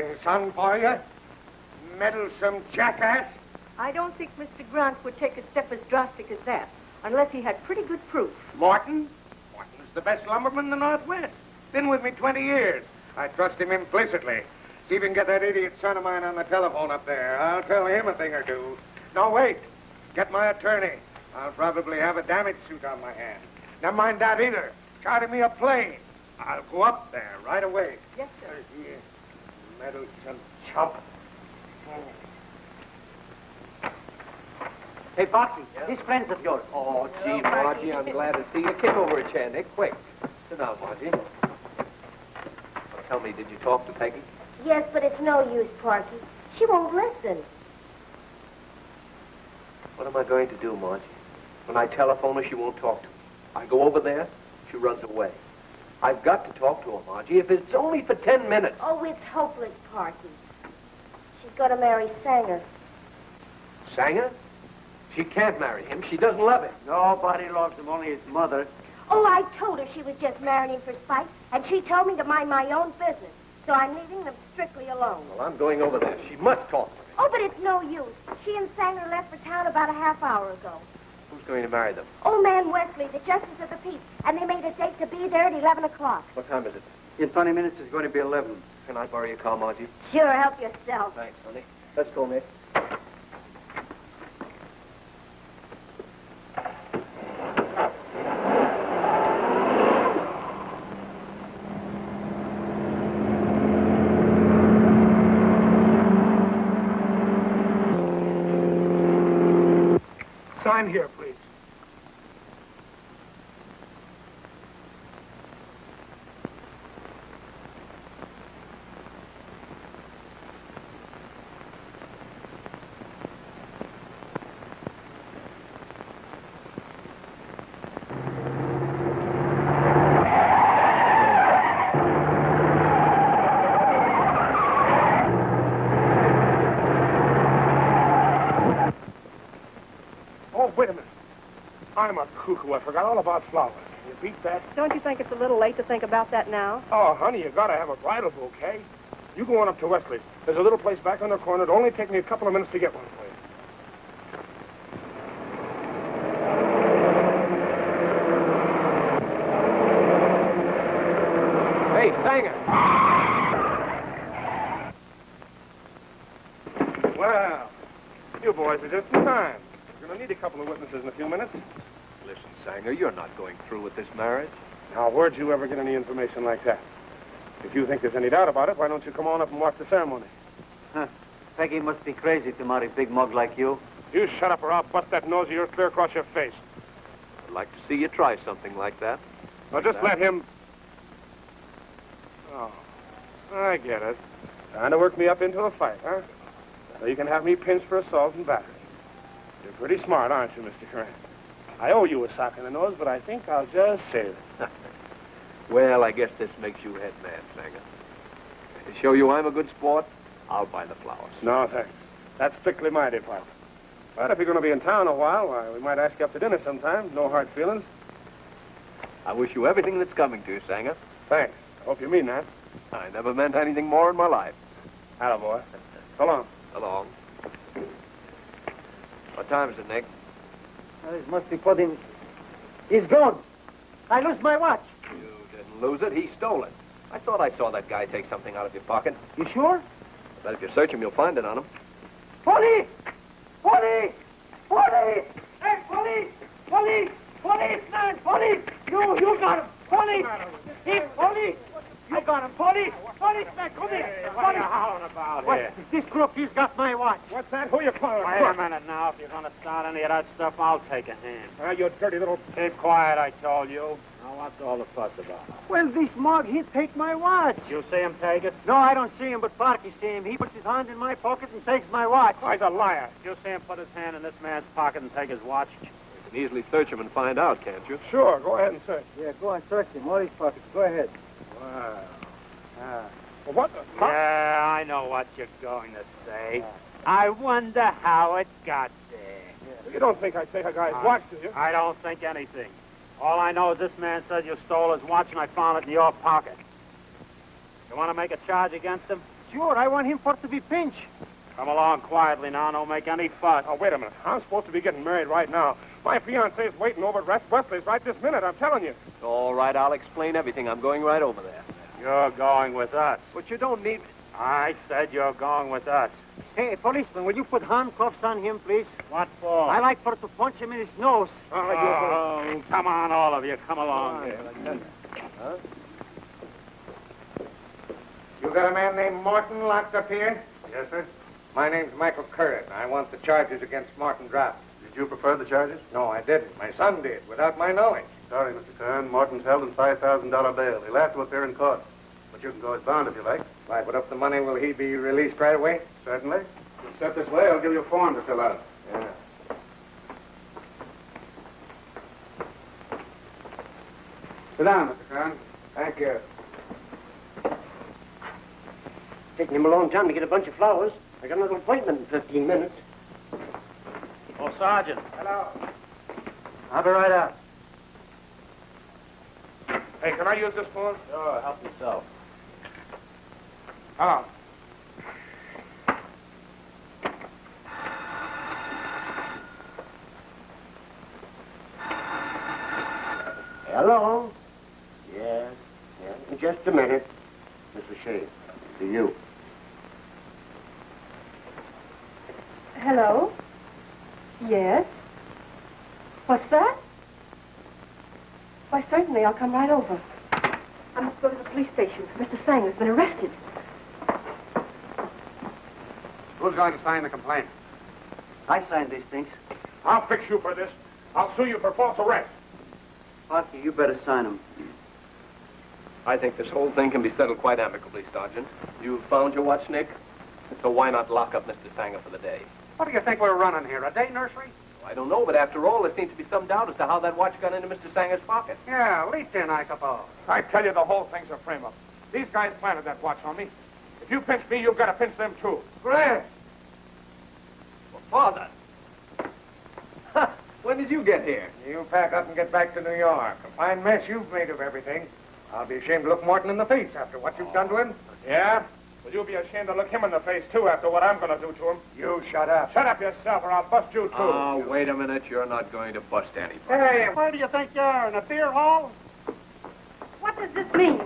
grandson for you. Meddlesome jackass. I don't think Mr. Grant would take a step as drastic as that, unless he had pretty good proof. Morton's the best lumberman in the Northwest. Been with me 20 years. I trust him implicitly. See if you can get that idiot son of mine on the telephone up there. I'll tell him a thing or two. No, wait. Get my attorney. I'll probably have a damage suit on my hand. Never mind that either. Charter me a plane. I'll go up there right away. Yes, sir. Here. Meddlesome chump. Hey, Foxy, these friends of yours. Oh, gee, Margie, I'm glad to see you. Kick over a chair, Nick, quick. Sit down, Margie. Well, tell me, did you talk to Peggy? Yes, but it's no use, Parky. She won't listen. What am I going to do, Margie? When I telephone her, she won't talk to me. I go over there, she runs away. I've got to talk to her, Margie, if it's only for 10 minutes. Oh, it's hopeless, Parky. She's going to marry Sanger. Sanger? She can't marry him. She doesn't love him. Nobody loves him, only his mother. Oh, I told her she was just marrying him for spite, and she told me to mind my own business. So I'm leaving them strictly alone. Well, I'm going over there. She must talk to me. Oh, but it's no use. She and Sanger left for town about a half hour ago. Who's going to marry them? Old man Wesley, the justice of the peace, and they made a date to be there at 11 o'clock. What time is it? In 20 minutes, it's going to be 11. Can I borrow your car, Margie? Sure, help yourself. Thanks, honey. Let's go, Nick. Sign here, please. Oh, wait a minute. I'm a cuckoo. I forgot all about flowers. You beat that? Don't you think it's a little late to think about that now? Oh, honey, you gotta have a bridal bouquet. You go on up to Wesley's. There's a little place back on the corner. It'll only take me a couple of minutes to get one for you. Hey, Sanger! Well, you boys are just in time. We're gonna need a couple of witnesses in a few minutes. Listen, Sanger, you're not going through with this marriage. Now, where'd you ever get any information like that? If you think there's any doubt about it, why don't you come on up and watch the ceremony? Huh. Peggy must be crazy to marry a big mug like you. You shut up or I'll bust that nose of yours clear across your face. I'd like to see you try something like that. Now, just let him... Oh, I get it. Trying to work me up into a fight, huh? So you can have me pinched for assault and battery. You're pretty smart, aren't you, Mr. Curran? I owe you a sock in the nose, but I think I'll just save it. Well, I guess this makes you head man, Sanger. To show you I'm a good sport, I'll buy the flowers. No, thanks. That's strictly my department. But if you're going to be in town a while, why, we might ask you up to dinner sometime. No hard feelings. I wish you everything that's coming to you, Sanger. Thanks. I hope you mean that. I never meant anything more in my life. Attaboy. So long. So long. What time is it, Nick? It must be put in. He's gone. I lose my watch. You didn't lose it. He stole it. I thought I saw that guy take something out of your pocket. You sure? But if you search him, you'll find it on him. Police! Police! Police! Hey, police! Police! Police, man! Police! You got him! Police! He, police! You got him! Police! Police, man! Come here! What are you howling about here? This crook, he's got my watch. What's that? Who you calling? Wait a minute now. If you're going to start any of that stuff, I'll take a hand. You dirty little... Keep quiet, I told you. Now, what's all the fuss about? Well, this mug, he take my watch. You see him take it? No, I don't see him, but Parky see him. He puts his hand in my pocket and takes my watch. Oh, he's a liar. You see him put his hand in this man's pocket and take his watch? You can easily search him and find out, can't you? Sure, go ahead and search. Yeah, go and search him. All his pockets. Go ahead. Wow. Well, what the... Huh? Yeah, I know what you're going to say. I wonder how it got there. You don't think I'd take a guy's watch, do you? I don't think anything. All I know is this man said you stole his watch and I found it in your pocket. You want to make a charge against him? Sure, I want him for to be pinched. Come along quietly now. Don't make any fuss. Oh, wait a minute. I'm supposed to be getting married right now. My fiancé's waiting over at Wesley's right this minute, I'm telling you. All right, I'll explain everything. I'm going right over there. You're going with us. But you don't need... I said you're going with us. Hey, policeman, will you put handcuffs on him, please? What for? I like for to punch him in his nose. Oh, come on, all of you. Come along here. Huh? You got a man named Morton locked up here? Yes, sir. My name's Michael Curran. I want the charges against Morton dropped. Did you prefer the charges? No, I didn't. My son did, without my knowledge. Sorry, Mr. Kern. Morton's held in $5,000 bail. He'll have to appear in court. But you can go as bond if you like. If I put up the money, will he be released right away? Certainly. You'll step this way. I'll give you a form to fill out. Yeah. Sit down, Mr. Kern. Thank you. Taking him a long time to get a bunch of flowers. I got another appointment in 15 minutes. Oh, Sergeant. Hello. I'll be right out. Hey, can I use this phone? Sure, help yourself. Hello. Hello? Yes, yes. In just a minute. Mr. Shade, to you. Hello? Yes? What's that? Why, certainly, I'll come right over. I must go to the police station. Mr. Sanger's been arrested. Who's going to sign the complaint? I signed these things. I'll fix you for this. I'll sue you for false arrest. Parker, you better sign them. I think this whole thing can be settled quite amicably, Sergeant. You've found your watch, Nick? So why not lock up Mr. Sanger for the day? What do you think we're running here, a day nursery? I don't know, but after all, there seems to be some doubt as to how that watch got into Mr. Sanger's pocket. Yeah, leaked in, I suppose. I tell you, the whole thing's a frame-up. These guys planted that watch on me. If you pinch me, you've got to pinch them, too. Grant! Well, Father! When did you get here? You pack up and get back to New York. A fine mess you've made of everything. I'll be ashamed to look Morton in the face after what you've done to him. Yeah? Well, you'll be ashamed to look him in the face, too, after what I'm going to do to him. You shut up. Shut up yourself, or I'll bust you, too. Oh, wait a minute. You're not going to bust anybody. Hey, where do you think you are, in a beer hall? What does this mean?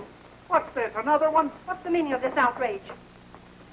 What's this, another one? What's the meaning of this outrage?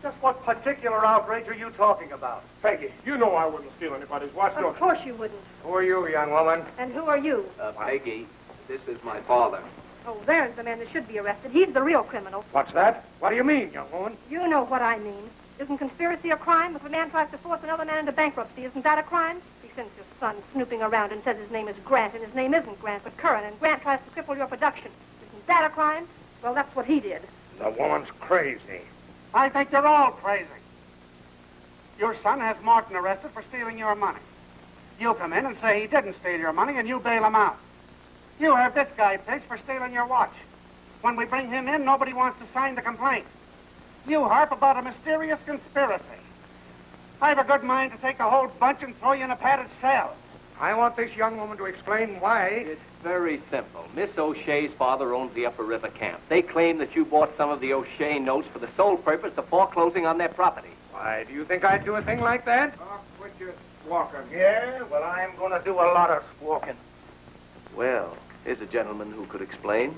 Just what particular outrage are you talking about? Peggy, you know I wouldn't steal anybody's watch, don't Of course you wouldn't. Who are you, young woman? And who are you? Peggy, this is my father. Oh, there's the man that should be arrested. He's the real criminal. What's that? What do you mean, young woman? You know what I mean. Isn't conspiracy a crime? If a man tries to force another man into bankruptcy, isn't that a crime? He sends his son snooping around and says his name is Grant, and his name isn't Grant, but Curran, and Grant tries to cripple your production. Isn't that a crime? Well, that's what he did. The woman's crazy. I think they're all crazy. Your son has Martin arrested for stealing your money. You come in and say he didn't steal your money, and you bail him out. You have this guy pinched for stealing your watch. When we bring him in, nobody wants to sign the complaint. You harp about a mysterious conspiracy. I have a good mind to take the whole bunch and throw you in a padded cell. I want this young woman to explain why. It's very simple. Miss O'Shea's father owns the Upper River camp. They claim that you bought some of the O'Shea notes for the sole purpose of foreclosing on their property. Why, do you think I'd do a thing like that? Quit your squawking. Yeah, well, I'm going to do a lot of squawking. Well, here's a gentleman who could explain.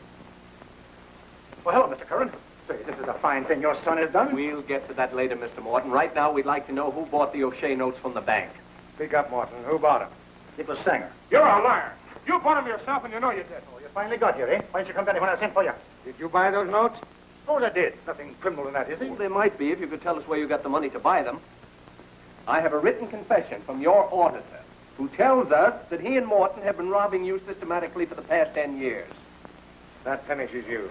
Well, hello, Mr. Curran. Say, this is a fine thing your son has done. We'll get to that later, Mr. Morton. Right now, we'd like to know who bought the O'Shea notes from the bank. Speak up, Morton. Who bought them? It was Sanger. You're a liar. You bought them yourself, and you know you did. Oh, you finally got here, eh? Why didn't you come down here when I sent for you? Did you buy those notes? Oh, I did. Nothing criminal in that, is Well, it? there might be if you could tell us where you got the money to buy them. I have a written confession from your auditor who tells us that he and Morton have been robbing you systematically for the past 10 years. That finishes you.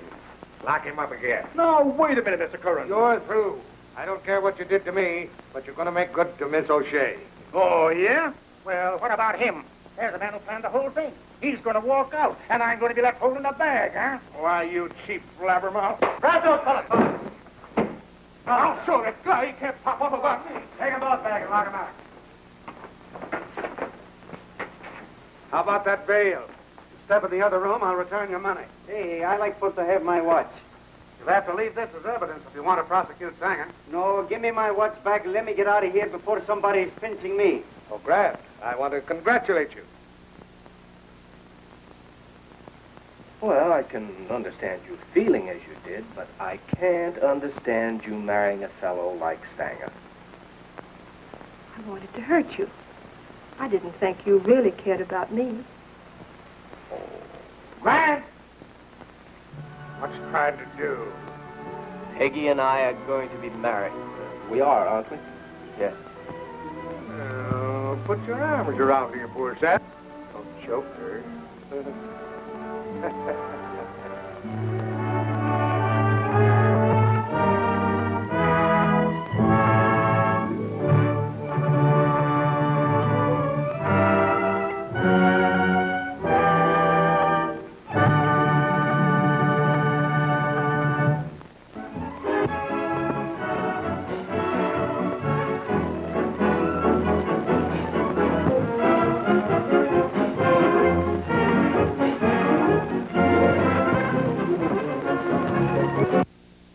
Lock him up again. No, wait a minute, Mr. Curran. You're through. I don't care what you did to me, but you're going to make good to Miss O'Shea. Oh, yeah? Well, what about him? There's a man who planned the whole thing. He's going to walk out, and I'm going to be left holding the bag, huh? Why, you cheap blabbermouth. Grab those fellas. I'll show this guy he can't pop up about me. Take them both back and lock them out. How about that bail? Step in the other room, I'll return your money. Hey, I like supposed to have my watch. You'll have to leave this as evidence if you want to prosecute Sanger. No, give me my watch back and let me get out of here before somebody's pinching me. Oh, Grant, I want to congratulate you. Well, I can understand you feeling as you did, but I can't understand you marrying a fellow like Stanger. I wanted to hurt you. I didn't think you really cared about me. Grant! What you trying to do? Peggy and I are going to be married. We are, aren't we? Yes. Put your arms around her, poor sap. Don't choke her.